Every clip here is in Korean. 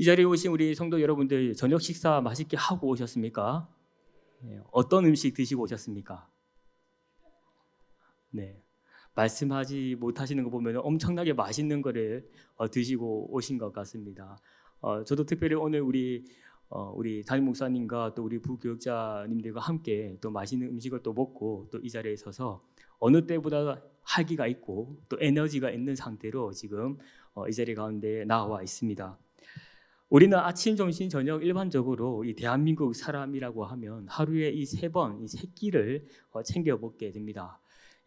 이 자리에 오신 우리 성도 여러분들 저녁 식사 맛있게 하고 오셨습니까? 네, 어떤 음식 드시고 오셨습니까? 네, 말씀하지 못하시는 거 보면 엄청나게 맛있는 거를 드시고 오신 것 같습니다. 저도 특별히 오늘 우리 담임 목사님과 또 우리 부교육자님들과 함께 또 맛있는 음식을 또 먹고 또 이 자리에 서서 어느 때보다 활기가 있고 또 에너지가 있는 상태로 지금 이 자리 가운데 나와 있습니다. 우리는 아침, 점심, 저녁 일반적으로 이 대한민국 사람이라고 하면 하루에 이 세 번 이 세 끼를 챙겨 먹게 됩니다.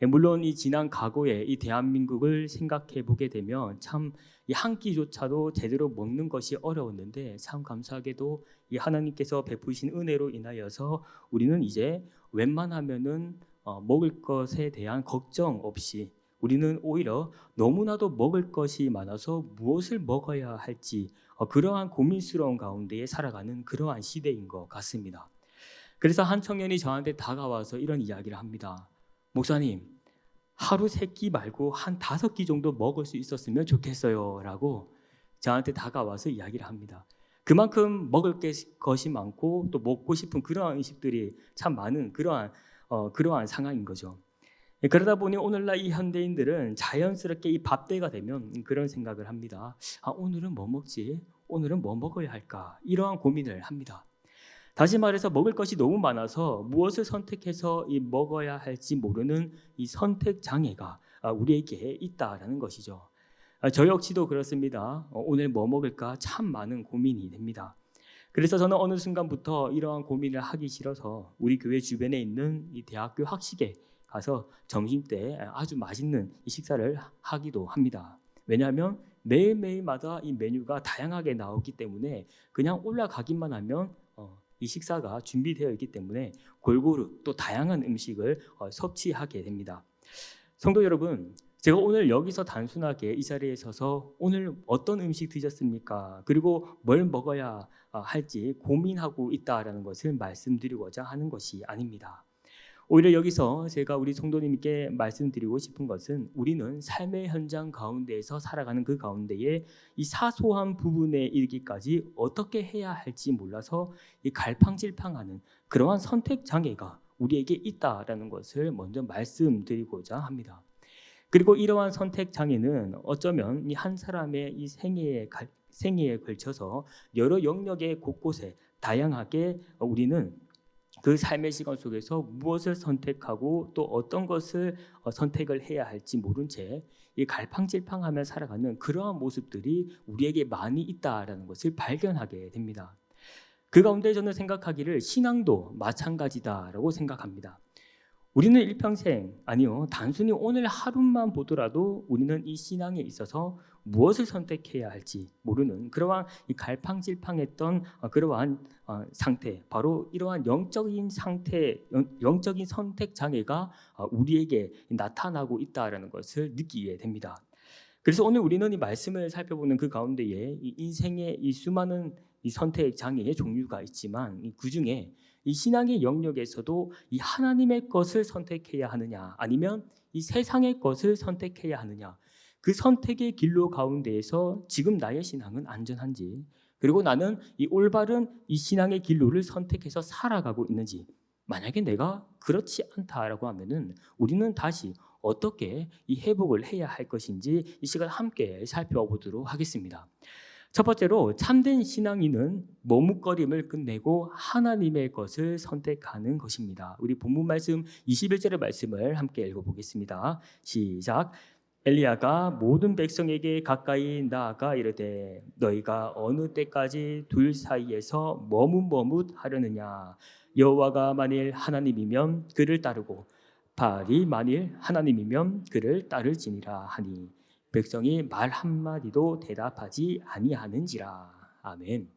물론 이 지난 과거에 이 대한민국을 생각해 보게 되면 참 이 한 끼조차도 제대로 먹는 것이 어려웠는데 참 감사하게도 이 하나님께서 베푸신 은혜로 인하여서 우리는 이제 웬만하면은 먹을 것에 대한 걱정 없이 우리는 오히려 너무나도 먹을 것이 많아서 무엇을 먹어야 할지 그러한 고민스러운 가운데에 살아가는 그러한 시대인 것 같습니다. 그래서 한 청년이 저한테 다가와서 이런 이야기를 합니다. 목사님, 하루 3끼 말고 한 5끼 정도 먹을 수 있었으면 좋겠어요 라고 저한테 다가와서 이야기를 합니다. 그만큼 먹을 것이 많고 또 먹고 싶은 그러한 음식들이 참 많은 그러한 상황인 거죠. 그러다 보니 오늘날 이 현대인들은 자연스럽게 이 밥때가 되면 그런 생각을 합니다. 오늘은 뭐 먹지? 오늘은 뭐 먹어야 할까? 이러한 고민을 합니다. 다시 말해서 먹을 것이 너무 많아서 무엇을 선택해서 먹어야 할지 모르는 이 선택 장애가 우리에게 있다라는 것이죠. 저 역시도 그렇습니다. 오늘 뭐 먹을까 참 많은 고민이 됩니다. 그래서 저는 어느 순간부터 이러한 고민을 하기 싫어서 우리 교회 주변에 있는 이 대학교 학식에 가서 점심때 아주 맛있는 이 식사를 하기도 합니다. 왜냐하면 매일매일마다 이 메뉴가 다양하게 나오기 때문에 그냥 올라가기만 하면 이 식사가 준비되어 있기 때문에 골고루 또 다양한 음식을 섭취하게 됩니다. 성도 여러분, 제가 오늘 여기서 단순하게 이 자리에 서서 오늘 어떤 음식 드셨습니까? 그리고 뭘 먹어야 할지 고민하고 있다라는 것을 말씀드리고자 하는 것이 아닙니다. 오히려 여기서 제가 우리 성도님께 말씀드리고 싶은 것은 우리는 삶의 현장 가운데에서 살아가는 그 가운데에 이 사소한 부분에 이르기까지 어떻게 해야 할지 몰라서 이 갈팡질팡하는 그러한 선택 장애가 우리에게 있다라는 것을 먼저 말씀드리고자 합니다. 그리고 이러한 선택 장애는 어쩌면 이 한 사람의 이 생애에 걸쳐서 여러 영역의 곳곳에 다양하게 우리는 그 삶의 시간 속에서 무엇을 선택하고 또 어떤 것을 선택을 해야 할지 모른 채 이 갈팡질팡하며 살아가는 그러한 모습들이 우리에게 많이 있다라는 것을 발견하게 됩니다. 그 가운데 저는 생각하기를 신앙도 마찬가지다라고 생각합니다. 우리는 일평생 아니요 단순히 오늘 하루만 보더라도 우리는 이 신앙에 있어서 무엇을 선택해야 할지 모르는 그러한 이 갈팡질팡했던 그러한 상태, 바로 이러한 영적인 상태, 영적인 선택 장애가 우리에게 나타나고 있다라는 것을 느끼게 됩니다. 그래서 오늘 우리는 이 말씀을 살펴보는 그 가운데에 이 인생의 이 수많은 이 선택 장애의 종류가 있지만 그 중에 이 신앙의 영역에서도 이 하나님의 것을 선택해야 하느냐 아니면 이 세상의 것을 선택해야 하느냐, 그 선택의 길로 가운데에서 지금 나의 신앙은 안전한지, 그리고 나는 이 올바른 이 신앙의 길로를 선택해서 살아가고 있는지, 만약에 내가 그렇지 않다라고 하면은 우리는 다시 어떻게 이 회복을 해야 할 것인지 이 시간 함께 살펴보도록 하겠습니다. 첫 번째로 참된 신앙인은 머뭇거림을 끝내고 하나님의 것을 선택하는 것입니다. 우리 본문 말씀 21절의 말씀을 함께 읽어보겠습니다. 시작. 엘리야가 모든 백성에게 가까이 나아가 이르되 너희가 어느 때까지 둘 사이에서 머뭇머뭇하려느냐. 여호와가 만일 하나님이면 그를 따르고 바알이 만일 하나님이면 그를 따를지니라 하니 백성이 말 한마디도 대답하지 아니하는지라. 아멘.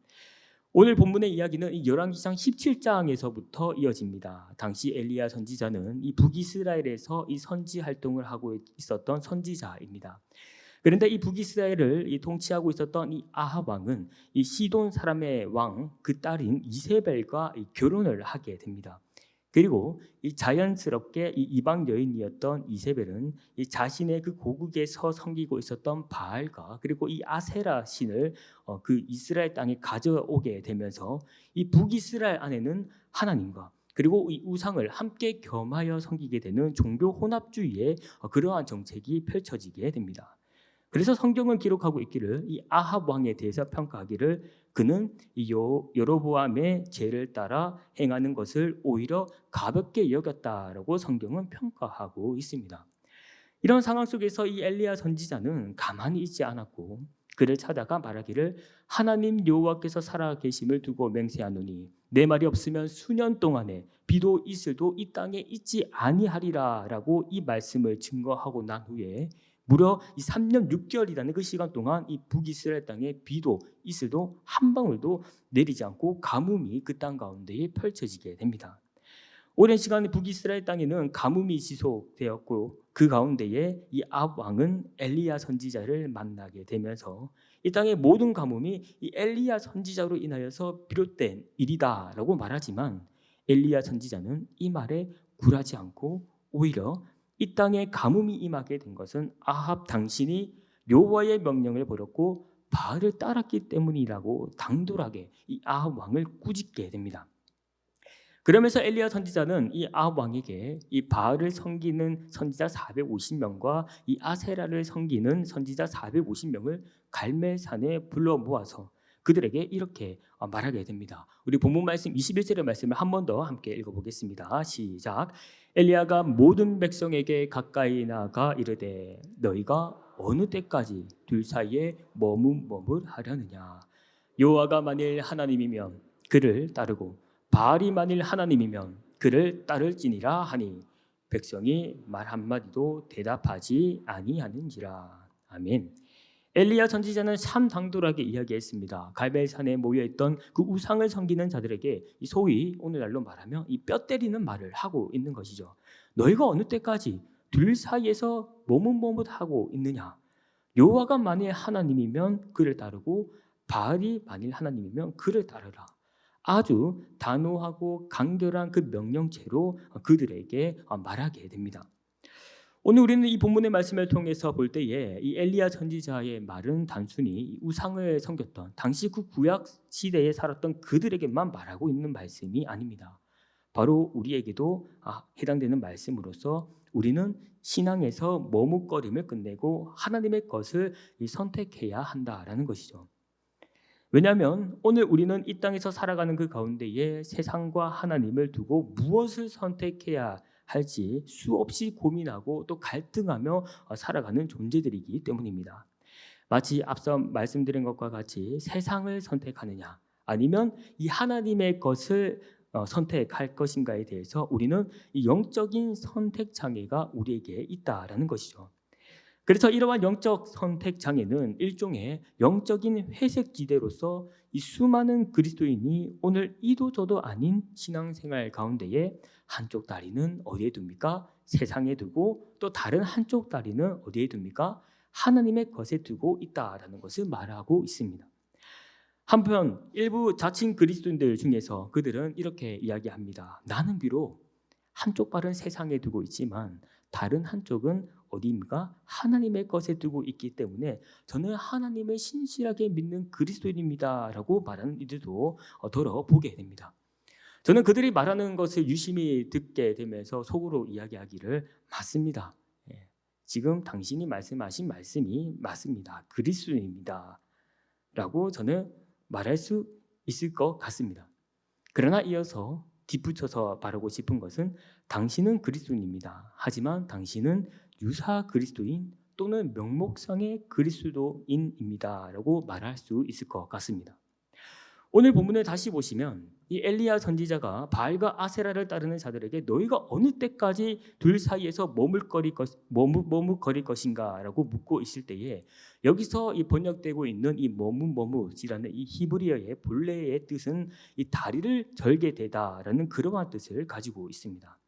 오늘 본문의 이야기는 열왕기상 17장에서부터 이어집니다. 당시 엘리야 선지자는 이 북이스라엘에서 이 선지 활동을 하고 있었던 선지자입니다. 그런데 이 북이스라엘을 통치하고 있었던 이 아합 왕은 이 시돈 사람의 왕 그 딸인 이세벨과 결혼을 하게 됩니다. 그리고 이 자연스럽게 이 이방 여인이었던 이세벨은 이 자신의 그 고국에서 섬기고 있었던 바알과 그리고 이 아세라 신을 그 이스라엘 땅에 가져오게 되면서 이 북이스라엘 안에는 하나님과 그리고 이 우상을 함께 겸하여 섬기게 되는 종교 혼합주의의 그러한 정책이 펼쳐지게 됩니다. 그래서 성경은 기록하고 있기를 이 아합 왕에 대해서 평가하기를 그는 이 여로보암의 죄를 따라 행하는 것을 오히려 가볍게 여겼다라고 성경은 평가하고 있습니다. 이런 상황 속에서 이 엘리야 선지자는 가만히 있지 않았고 그를 찾아가 말하기를 하나님 여호와께서 살아 계심을 두고 맹세하노니 내 말이 없으면 수년 동안에 비도 이슬도 이 땅에 있지 아니하리라라고 이 말씀을 증거하고 난 후에 무려 이 3년 6개월이라는 그 시간 동안 이 북이스라엘 땅에 비도 이슬도 한 방울도 내리지 않고 가뭄이 그 땅 가운데에 펼쳐지게 됩니다. 오랜 시간 북이스라엘 땅에는 가뭄이 지속되었고 그 가운데에 이 아합 왕은 엘리야 선지자를 만나게 되면서 이 땅의 모든 가뭄이 이 엘리야 선지자로 인하여서 비롯된 일이다라고 말하지만 엘리야 선지자는 이 말에 굴하지 않고 오히려 이 땅에 가뭄이 임하게 된 것은 아합 당신이 여호와의 명령을 버렸고 바알을 따랐기 때문이라고 당돌하게 이 아합 왕을 꾸짖게 됩니다. 그러면서 엘리야 선지자는 이 아합 왕에게 이 바알을 섬기는 선지자 450명과 이 아세라를 섬기는 선지자 450명을 갈멜산에 불러 모아서 그들에게 이렇게 말하게 됩니다. 우리 본문 말씀 21절의 말씀을 한 번 더 함께 읽어보겠습니다. 시작. 엘리야가 모든 백성에게 가까이 나가 이르되 너희가 어느 때까지 둘 사이에 머뭇머뭇하려느냐. 여호와가 만일 하나님이면 그를 따르고 바알이 만일 하나님이면 그를 따를지니라 하니 백성이 말 한마디도 대답하지 아니하는지라. 아멘. 엘리야 선지자는 참 당돌하게 이야기했습니다. 갈멜산에 모여있던 그 우상을 섬기는 자들에게 소위 오늘날로 말하면 이 뼈 때리는 말을 하고 있는 것이죠. 너희가 어느 때까지 둘 사이에서 머뭇머뭇하고 있느냐. 여호와가 만일 하나님이면 그를 따르고 바알이 만일 하나님이면 그를 따르라. 아주 단호하고 간결한 그 명령체로 그들에게 말하게 됩니다. 오늘 우리는 이 본문의 말씀을 통해서 볼 때에 이 엘리야 선지자의 말은 단순히 우상을 섬겼던 당시 그 구약 시대에 살았던 그들에게만 말하고 있는 말씀이 아닙니다. 바로 우리에게도 해당되는 말씀으로서 우리는 신앙에서 머뭇거림을 끝내고 하나님의 것을 선택해야 한다라는 것이죠. 왜냐하면 오늘 우리는 이 땅에서 살아가는 그 가운데에 세상과 하나님을 두고 무엇을 선택해야 할지 수없이 고민하고 또 갈등하며 살아가는 존재들이기 때문입니다. 마치 앞서 말씀드린 것과 같이 세상을 선택하느냐 아니면 이 하나님의 것을 선택할 것인가에 대해서 우리는 이 영적인 선택 장애가 우리에게 있다라는 것이죠. 그래서 이러한 영적 선택 장애는 일종의 영적인 회색 지대로서 이 수많은 그리스도인이 오늘 이도 저도 아닌 신앙생활 가운데에 한쪽 다리는 어디에 둡니까? 세상에 두고 또 다른 한쪽 다리는 어디에 둡니까? 하나님의 것에 두고 있다라는 것을 말하고 있습니다. 한편 일부 자칭 그리스도인들 중에서 그들은 이렇게 이야기합니다. 나는 비록 한쪽 발은 세상에 두고 있지만 다른 한쪽은 어디입니까? 하나님의 것에 두고 있기 때문에 저는 하나님을 신실하게 믿는 그리스도인입니다 라고 말하는 이들도 더러 보게 됩니다. 저는 그들이 말하는 것을 유심히 듣게 되면서 속으로 이야기하기를 맞습니다. 지금 당신이 말씀하신 말씀이 맞습니다. 그리스도인입니다 라고 저는 말할 수 있을 것 같습니다. 그러나 이어서 덧붙여서 말하고 싶은 것은 당신은 그리스도인입니다. 하지만 당신은 유사 그리스도인 또는 명목상의 그리스도인입니다 라고 말할 수 있을 것 같습니다. 오늘 본문을 다시 보시면 이 엘리야 선지자가 바알과 아세라를 따르는 자들에게 너희가 어느 때까지 둘 사이에서 머뭇거릴 것인가 라고 묻고 있을 때에 여기서 이 번역되고 있는 이 머뭇이라는 이 히브리어의 본래의 뜻은 이 다리를 절게 되다라는 그러한 뜻을 가지고 있습니다.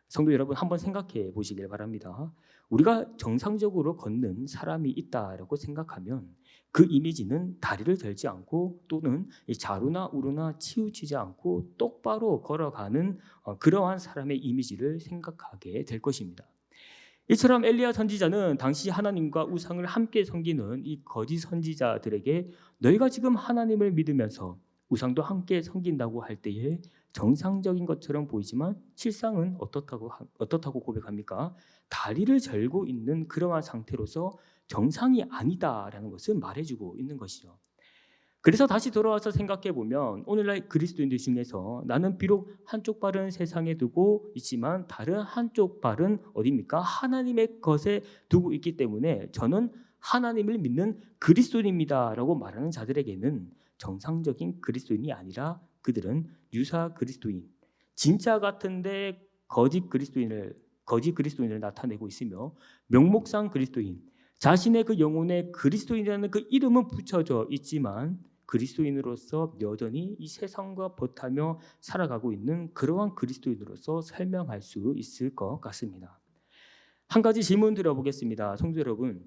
성도 여러분 한번 생각해 보시길 바랍니다. 우리가 정상적으로 걷는 사람이 있다라고 생각하면 그 이미지는 다리를 들지 않고 또는 좌로나 우로나 치우치지 않고 똑바로 걸어가는 그러한 사람의 이미지를 생각하게 될 것입니다. 이처럼 엘리야 선지자는 당시 하나님과 우상을 함께 섬기는 이 거짓 선지자들에게 너희가 지금 하나님을 믿으면서 우상도 함께 섬긴다고 할 때에 정상적인 것처럼 보이지만 실상은 어떻다고 고백합니까? 다리를 절고 있는 그러한 상태로서 정상이 아니다라는 것을 말해주고 있는 것이죠. 그래서 다시 돌아와서 생각해 보면 오늘날 그리스도인들 중에서 나는 비록 한쪽 발은 세상에 두고 있지만 다른 한쪽 발은 어디입니까? 하나님의 것에 두고 있기 때문에 저는 하나님을 믿는 그리스도인입니다라고 말하는 자들에게는 정상적인 그리스도인이 아니라 그들은 유사 그리스도인, 진짜 같은데 거짓 그리스도인을 나타내고 있으며 명목상 그리스도인, 자신의 그 영혼에 그리스도인이라는 그 이름은 붙여져 있지만 그리스도인으로서 여전히 이 세상과 버타며 살아가고 있는 그러한 그리스도인으로서 설명할 수 있을 것 같습니다. 한 가지 질문 드려보겠습니다. 성도 여러분,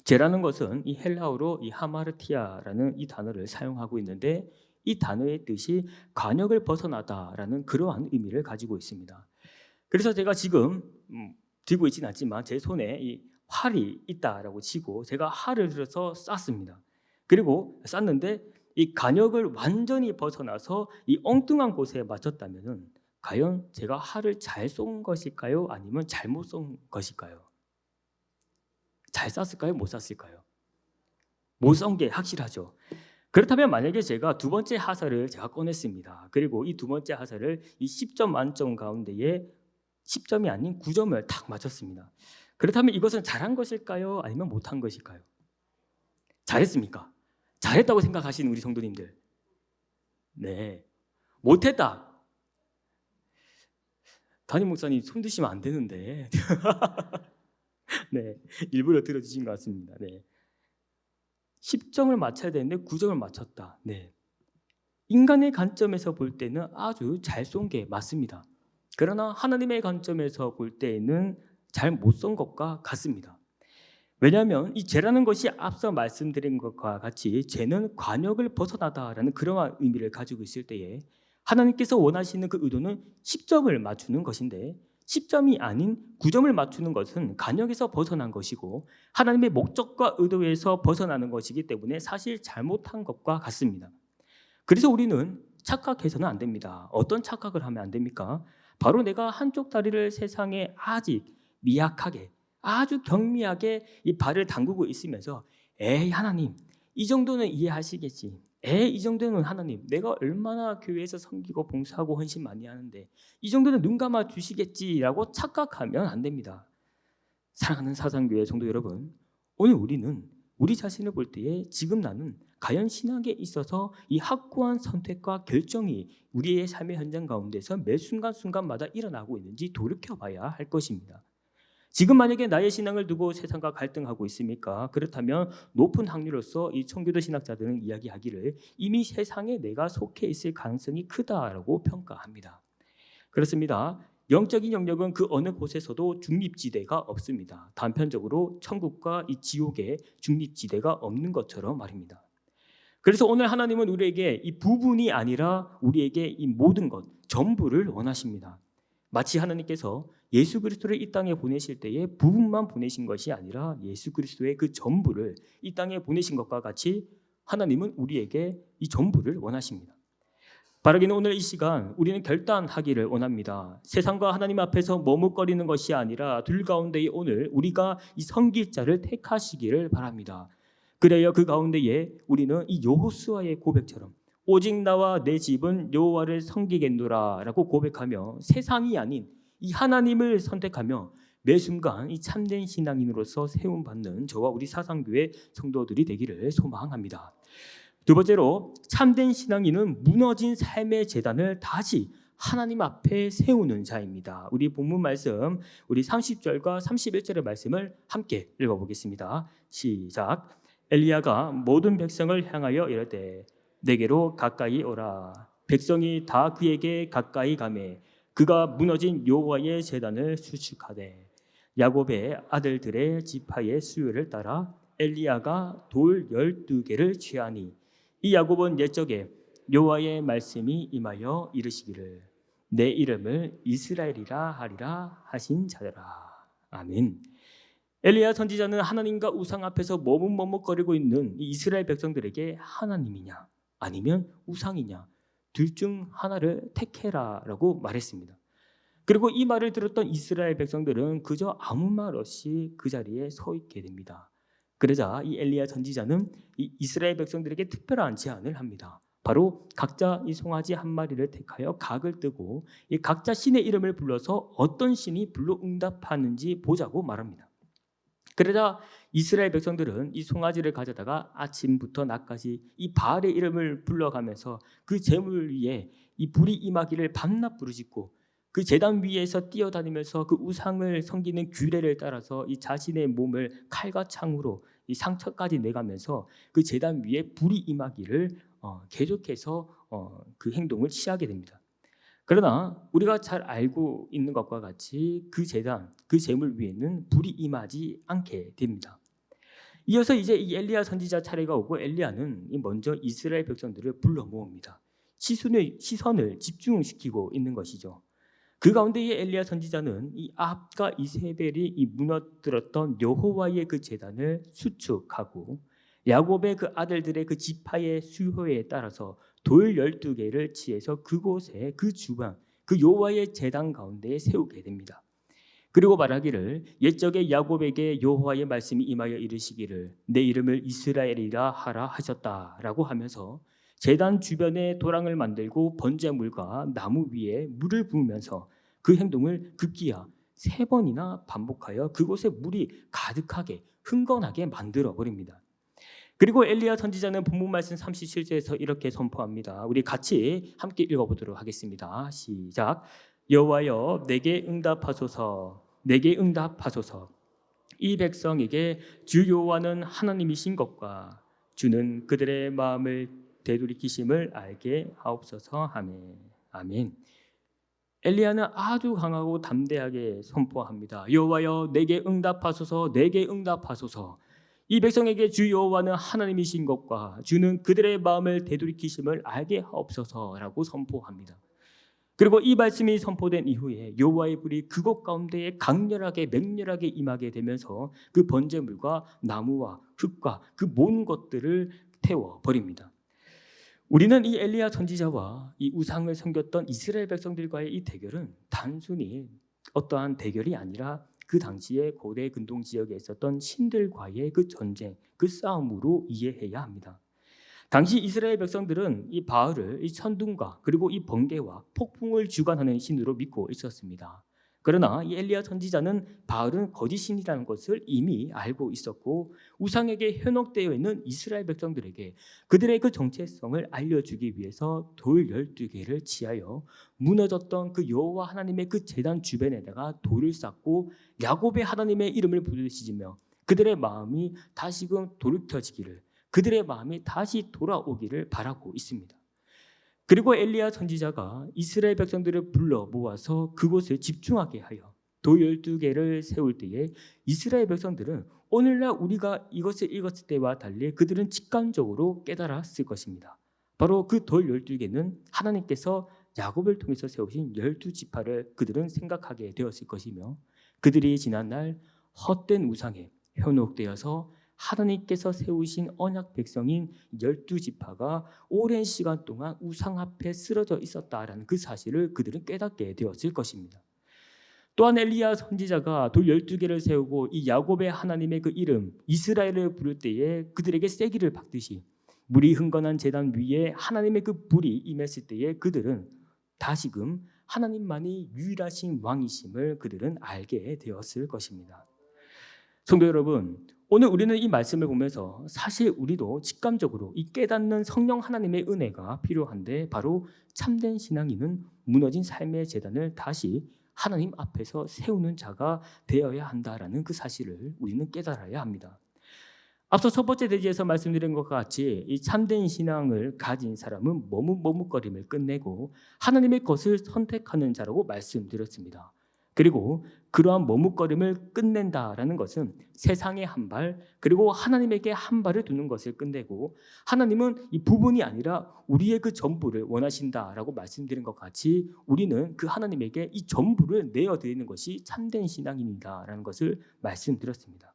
죄라는 것은 이 헬라어로 이 하마르티아라는 이 단어를 사용하고 있는데 이 단어의 뜻이 관역을 벗어나다라는 그러한 의미를 가지고 있습니다. 그래서 제가 지금 들고 있지는 않지만 제 손에 이 활이 있다라고 치고 제가 활을 들어서 쐈습니다. 그리고 쐈는데 이 간역을 완전히 벗어나서 이 엉뚱한 곳에 맞췄다면은 과연 제가 활을 잘 쏜 것일까요? 아니면 잘못 쏜 것일까요? 잘 쐈을까요? 못 쐈을까요? 못 쏜 게 확실하죠. 그렇다면 만약에 제가 두 번째 하사를 제가 꺼냈습니다. 그리고 이 두 번째 하사를 이 10점 만점 가운데에 10점이 아닌 9점을 탁 맞췄습니다. 그렇다면 이것은 잘한 것일까요? 아니면 못한 것일까요? 잘했습니까? 잘했다고 생각하시는 우리 성도님들. 네. 못했다. 담임 목사님 손 드시면 안 되는데. 네. 일부러 들어주신 것 같습니다. 네. 10점을 맞춰야 되는데 9점을 맞췄다. 네. 인간의 관점에서 볼 때는 아주 잘 쏜 게 맞습니다. 그러나 하나님의 관점에서 볼 때에는 잘 못 쏜 것과 같습니다. 왜냐하면 이 죄라는 것이 앞서 말씀드린 것과 같이 죄는 관역을 벗어나다라는 그러한 의미를 가지고 있을 때에 하나님께서 원하시는 그 의도는 10점을 맞추는 것인데 10점이 아닌 9점을 맞추는 것은 관역에서 벗어난 것이고 하나님의 목적과 의도에서 벗어나는 것이기 때문에 사실 잘못한 것과 같습니다. 그래서 우리는 착각해서는 안 됩니다. 어떤 착각을 하면 안 됩니까? 바로 내가 한쪽 다리를 세상에 아직 미약하게 아주 경미하게 이 발을 담그고 있으면서 에이 하나님 이 정도는 이해하시겠지. 에이 이 정도는 하나님 내가 얼마나 교회에서 섬기고 봉사하고 헌신 많이 하는데 이 정도는 눈 감아 주시겠지라고 착각하면 안 됩니다. 사랑하는 사상교회 성도 여러분, 오늘 우리는 우리 자신을 볼 때에 지금 나는 과연 신앙에 있어서 이 확고한 선택과 결정이 우리의 삶의 현장 가운데서 매 순간순간마다 일어나고 있는지 돌이켜봐야 할 것입니다. 지금 만약에 나의 신앙을 두고 세상과 갈등하고 있습니까? 그렇다면 높은 확률로서 이 청교도 신학자들은 이야기하기를 이미 세상에 내가 속해 있을 가능성이 크다라고 평가합니다. 그렇습니다. 영적인 영역은 그 어느 곳에서도 중립지대가 없습니다. 단편적으로 천국과 이 지옥에 중립지대가 없는 것처럼 말입니다. 그래서 오늘 하나님은 우리에게 이 부분이 아니라 우리에게 이 모든 것, 전부를 원하십니다. 마치 하나님께서 예수 그리스도를 이 땅에 보내실 때에 부분만 보내신 것이 아니라 예수 그리스도의 그 전부를 이 땅에 보내신 것과 같이 하나님은 우리에게 이 전부를 원하십니다. 바라기는 오늘 이 시간 우리는 결단하기를 원합니다. 세상과 하나님 앞에서 머뭇거리는 것이 아니라 둘 가운데에 오늘 우리가 이 섬길 자를 택하시기를 바랍니다. 그래야 그 가운데에 우리는 이 여호수아의 고백처럼 오직 나와 내 집은 여호와를 섬기겠노라 라고 고백하며 세상이 아닌 이 하나님을 선택하며 매 순간 이 참된 신앙인으로서 세움받는 저와 우리 사상교회 성도들이 되기를 소망합니다. 두 번째로 참된 신앙인은 무너진 삶의 재단을 다시 하나님 앞에 세우는 자입니다. 우리 본문 말씀 우리 30절과 31절의 말씀을 함께 읽어보겠습니다. 시작. 엘리야가 모든 백성을 향하여 이르되 내게로 가까이 오라. 백성이 다 그에게 가까이 가매 그가 무너진 여호와의 제단을 수축하되 야곱의 아들들의 지파의 수요를 따라 엘리야가 돌 12개를 취하니 이 야곱은 옛적에 여호와의 말씀이 임하여 이르시기를 내 이름을 이스라엘이라 하리라 하신 자더라. 아멘. 엘리야 선지자는 하나님과 우상 앞에서 머뭇머뭇거리고 있는 이 이스라엘 백성들에게 하나님이냐 아니면 우상이냐 둘 중 하나를 택해라라고 말했습니다. 그리고 이 말을 들었던 이스라엘 백성들은 그저 아무 말 없이 그 자리에 서 있게 됩니다. 그러자 이 엘리야 선지자는 이 이스라엘 백성들에게 특별한 제안을 합니다. 바로 각자 이 송아지 한 마리를 택하여 각을 뜨고 이 각자 신의 이름을 불러서 어떤 신이 불러 응답하는지 보자고 말합니다. 그러자 이스라엘 백성들은 이 송아지를 가져다가 아침부터 낮까지 이 바알의 이름을 불러가면서 그 제물 위에 이 불이 임하기를 밤낮 부르짖고 그 제단 위에서 뛰어다니면서 그 우상을 섬기는 규례를 따라서 이 자신의 몸을 칼과 창으로 이 상처까지 내가면서 그 제단 위에 불이 임하기를 계속해서 그 행동을 취하게 됩니다. 그러나 우리가 잘 알고 있는 것과 같이 그 제단, 그 제물 위에는 불이 임하지 않게 됩니다. 이어서 이제 이 엘리야 선지자 차례가 오고 엘리야는 먼저 이스라엘 백성들을 불러 모읍니다. 시선을 집중시키고 있는 것이죠. 그 가운데 이 엘리야 선지자는 이 아합과 이세벨이 이 무너뜨렸던 여호와의 그 제단을 수축하고 야곱의 그 아들들의 그 지파의 수효에 따라서 돌 12개를 취해서 그곳에 그 주방 그 여호와의 제단 가운데에 세우게 됩니다. 그리고 말하기를 옛적에 야곱에게 여호와의 말씀이 임하여 이르시기를 내 이름을 이스라엘이라 하라 하셨다라고 하면서 제단 주변에 도랑을 만들고 번제물과 나무 위에 물을 부으면서 그 행동을 급기야 3번이나 반복하여 그곳에 물이 가득하게 흥건하게 만들어 버립니다. 그리고 엘리야 선지자는 본문 말씀 37절에서 이렇게 선포합니다. 우리 같이 함께 읽어보도록 하겠습니다. 시작. 여호와여 내게 응답하소서 내게 응답하소서. 이 백성에게 주 여호와는 하나님이신 것과 주는 그들의 마음을 되돌이키심을 알게 하옵소서. 아멘. 아멘. 엘리야는 아주 강하고 담대하게 선포합니다. 여호와여 내게 응답하소서 내게 응답하소서. 이 백성에게 주 여호와는 하나님이신 것과 주는 그들의 마음을 되돌이키심을 알게 하옵소서라고 선포합니다. 그리고 이 말씀이 선포된 이후에 여호와의 불이 그곳 가운데에 강렬하게 맹렬하게 임하게 되면서 그 번제물과 나무와 흙과 그 모든 것들을 태워 버립니다. 우리는 이 엘리야 선지자와 이 우상을 섬겼던 이스라엘 백성들과의 이 대결은 단순히 어떠한 대결이 아니라 그 당시에 고대 근동 지역에 있었던 신들과의 그 전쟁, 그 싸움으로 이해해야 합니다. 당시 이스라엘 백성들은 이 바알을 이 천둥과 그리고 이 번개와 폭풍을 주관하는 신으로 믿고 있었습니다. 그러나 이 엘리야 선지자는 바알은 거짓신이라는 것을 이미 알고 있었고 우상에게 현혹되어 있는 이스라엘 백성들에게 그들의 그 정체성을 알려주기 위해서 돌 12개를 취하여 무너졌던 그 여호와 하나님의 그 제단 주변에다가 돌을 쌓고 야곱의 하나님의 이름을 부르짖으며 그들의 마음이 다시금 돌이켜지기를 그들의 마음이 다시 돌아오기를 바라고 있습니다. 그리고 엘리야 선지자가 이스라엘 백성들을 불러 모아서 그곳을 집중하게 하여 돌 12개를 세울 때에 이스라엘 백성들은 오늘날 우리가 이것을 읽었을 때와 달리 그들은 직감적으로 깨달았을 것입니다. 바로 그 돌 12개는 하나님께서 야곱을 통해서 세우신 12지파를 그들은 생각하게 되었을 것이며 그들이 지난날 헛된 우상에 현혹되어서 하나님께서 세우신 언약 백성인 12지파가 오랜 시간 동안 우상 앞에 쓰러져 있었다라는 그 사실을 그들은 깨닫게 되었을 것입니다. 또한 엘리야 선지자가 돌 12개를 세우고 이 야곱의 하나님의 그 이름 이스라엘을 부를 때에 그들에게 세기를 박듯이 물이 흥건한 제단 위에 하나님의 그 불이 임했을 때에 그들은 다시금 하나님만이 유일하신 왕이심을 그들은 알게 되었을 것입니다. 성도 여러분, 오늘 우리는 이 말씀을 보면서 사실 우리도 직감적으로 이 깨닫는 성령 하나님의 은혜가 필요한데 바로 참된 신앙인은 무너진 삶의 제단을 다시 하나님 앞에서 세우는 자가 되어야 한다라는 그 사실을 우리는 깨달아야 합니다. 앞서 첫 번째 대지에서 말씀드린 것과 같이 이 참된 신앙을 가진 사람은 머뭇거림을 끝내고 하나님의 것을 선택하는 자라고 말씀드렸습니다. 그리고 그러한 머뭇거림을 끝낸다라는 것은 세상에 한 발, 그리고 하나님에게 한 발을 두는 것을 끝내고, 하나님은 이 부분이 아니라 우리의 그 전부를 원하신다라고 말씀드린 것 같이 우리는 그 하나님에게 이 전부를 내어드리는 것이 참된 신앙입니다라는 것을 말씀드렸습니다.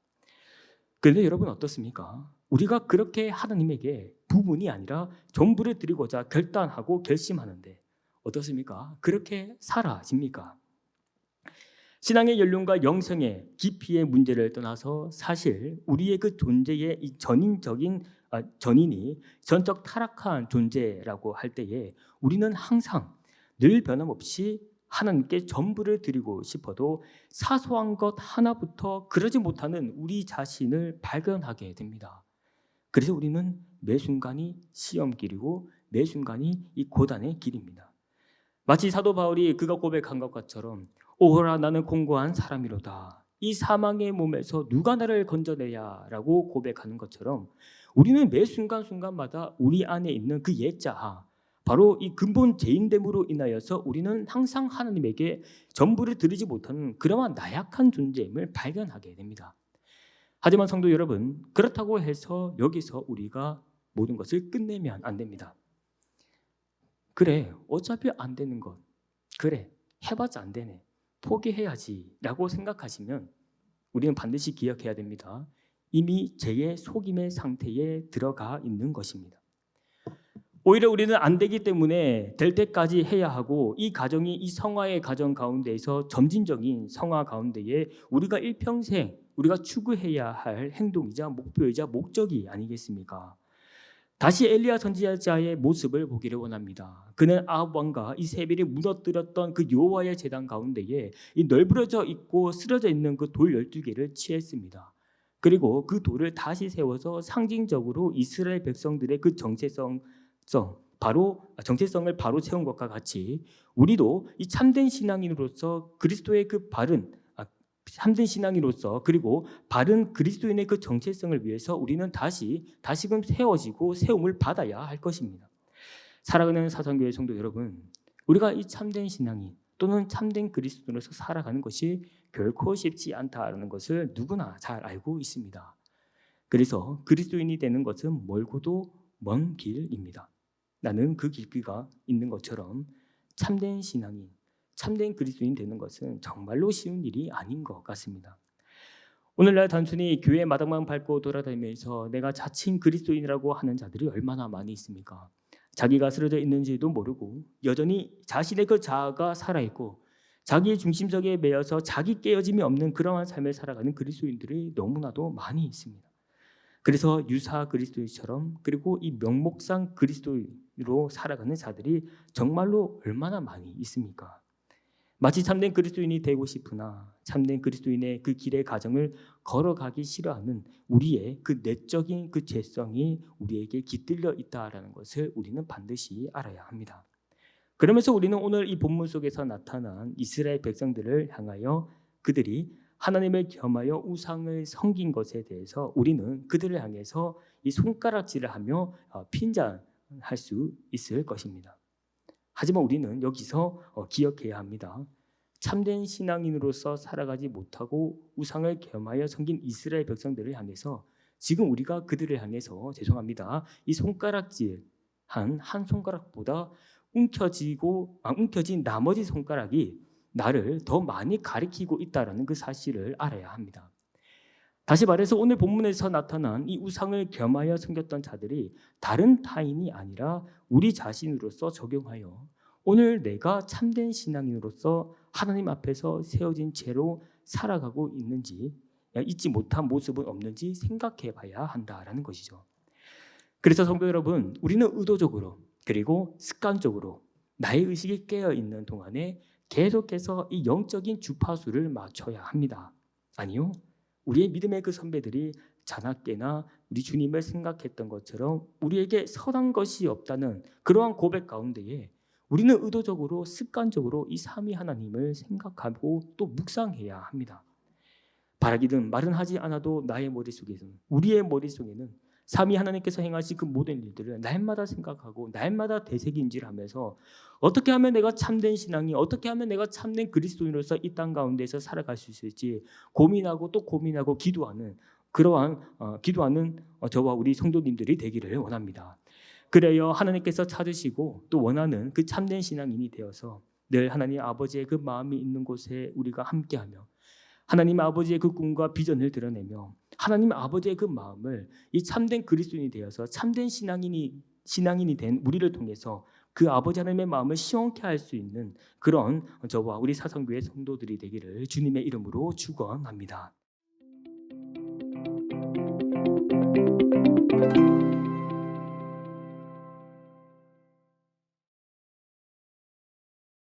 그런데 여러분 어떻습니까? 우리가 그렇게 하나님에게 부분이 아니라 전부를 드리고자 결단하고 결심하는데 어떻습니까? 그렇게 살아집니까? 신앙의 연륜과 영성의 깊이의 문제를 떠나서 사실 우리의 그 존재의 이 전인이 전적 타락한 존재라고 할 때에 우리는 항상 늘 변함없이 하나님께 전부를 드리고 싶어도 사소한 것 하나부터 그러지 못하는 우리 자신을 발견하게 됩니다. 그래서 우리는 매 순간이 시험길이고 매 순간이 이 고단의 길입니다. 마치 사도 바울이 그가 고백한 것처럼 오호라 나는 공고한 사람이로다. 이 사망의 몸에서 누가 나를 건져내야 라고 고백하는 것처럼 우리는 매 순간순간마다 우리 안에 있는 그 옛자아, 바로 이 근본 죄인됨으로 인하여서 우리는 항상 하나님에게 전부를 드리지 못하는 그러한 나약한 존재임을 발견하게 됩니다. 하지만 성도 여러분, 그렇다고 해서 여기서 우리가 모든 것을 끝내면 안 됩니다. 그래, 어차피 안 되는 것, 그래, 해봤자 안 되네, 포기해야지 라고 생각하시면 우리는 반드시 기억해야 됩니다. 이미 죄의 속임의 상태에 들어가 있는 것입니다. 오히려 우리는 안 되기 때문에 될 때까지 해야 하고, 이 가정이 이 성화의 가정 가운데에서 점진적인 성화 가운데에 우리가 일평생 우리가 추구해야 할 행동이자 목표이자 목적이 아니겠습니까? 다시 엘리야 선지자의 모습을 보기를 원합니다. 그는 아합 왕과 이세벨이 무너뜨렸던 그 여호와의 제단 가운데에 이 널브러져 있고 쓰러져 있는 그 돌 12개를 취했습니다. 그리고 그 돌을 다시 세워서 상징적으로 이스라엘 백성들의 그 정체성을 바로 채운 것과 같이 우리도 이 참된 신앙인으로서 그리스도의 그 참된 신앙인으로서 그리고 바른 그리스도인의 그 정체성을 위해서 우리는 다시금 세워지고 세움을 받아야 할 것입니다. 살아가는 사상교회 성도 여러분, 우리가 이 참된 신앙인 또는 참된 그리스도인으로서 살아가는 것이 결코 쉽지 않다는 것을 누구나 잘 알고 있습니다. 그래서 그리스도인이 되는 것은 멀고도 먼 길입니다. 나는 그 깊이가 있는 것처럼 참된 신앙인, 참된 그리스도인 되는 것은 정말로 쉬운 일이 아닌 것 같습니다. 오늘날 단순히 교회 마당만 밟고 돌아다니면서 내가 자칭 그리스도인이라고 하는 자들이 얼마나 많이 있습니까? 자기가 쓰러져 있는지도 모르고 여전히 자신의 그 자아가 살아있고 자기의 중심적에 매여서 자기 깨어짐이 없는 그러한 삶을 살아가는 그리스도인들이 너무나도 많이 있습니다. 그래서 유사 그리스도인처럼 그리고 이 명목상 그리스도인으로 살아가는 자들이 정말로 얼마나 많이 있습니까? 마치 참된 그리스도인이 되고 싶으나 참된 그리스도인의 그 길의 가정을 걸어가기 싫어하는 우리의 그 내적인 그 죄성이 우리에게 깃들려 있다라는 것을 우리는 반드시 알아야 합니다. 그러면서 우리는 오늘 이 본문 속에서 나타난 이스라엘 백성들을 향하여 그들이 하나님을 겸하여 우상을 섬긴 것에 대해서 우리는 그들을 향해서 이 손가락질을 하며 핀잔할 수 있을 것입니다. 하지만 우리는 여기서 기억해야 합니다. 참된 신앙인으로서 살아가지 못하고 우상을 겸하여 섬긴 이스라엘 백성들을 향해서 지금 우리가 그들을 향해서 이 손가락질 한 손가락보다 움켜진 나머지 손가락이 나를 더 많이 가리키고 있다는 그 사실을 알아야 합니다. 다시 말해서 오늘 본문에서 나타난 이 우상을 겸하여 섬겼던 자들이 다른 타인이 아니라 우리 자신으로서 적용하여 오늘 내가 참된 신앙인으로서 하나님 앞에서 세워진 죄로 살아가고 있는지, 잊지 못한 모습은 없는지 생각해 봐야 한다라는 것이죠. 그래서 성도 여러분, 우리는 의도적으로 그리고 습관적으로 나의 의식이 깨어 있는 동안에 계속해서 이 영적인 주파수를 맞춰야 합니다. 아니요, 우리의 믿음의 그 선배들이 자나깨나 우리 주님을 생각했던 것처럼 우리에게 선한 것이 없다는 그러한 고백 가운데에 우리는 의도적으로 습관적으로 이 삼위 하나님을 생각하고 또 묵상해야 합니다. 바라기든 말은 하지 않아도 나의 머릿속에는, 우리의 머릿속에는 삼위 하나님께서 행하신 그 모든 일들을 날마다 생각하고 날마다 되새김질하면서 어떻게 하면 내가 참된 신앙이, 어떻게 하면 내가 참된 그리스도인으로서 이 땅 가운데서 살아갈 수 있을지 고민하고 또 고민하고 기도하는 그러한 기도하는 저와 우리 성도님들이 되기를 원합니다. 그래야 하나님께서 찾으시고 또 원하는 그 참된 신앙인이 되어서 늘 하나님 아버지의 그 마음이 있는 곳에 우리가 함께하며 하나님 아버지의 그 꿈과 비전을 드러내며 하나님 아버지의 그 마음을 이 참된 그리스도인이 되어서 참된 신앙인이 된 우리를 통해서 그 아버지 하나님의 마음을 시원케 할 수 있는 그런 저와 우리 사성교회 성도들이 되기를 주님의 이름으로 축원합니다.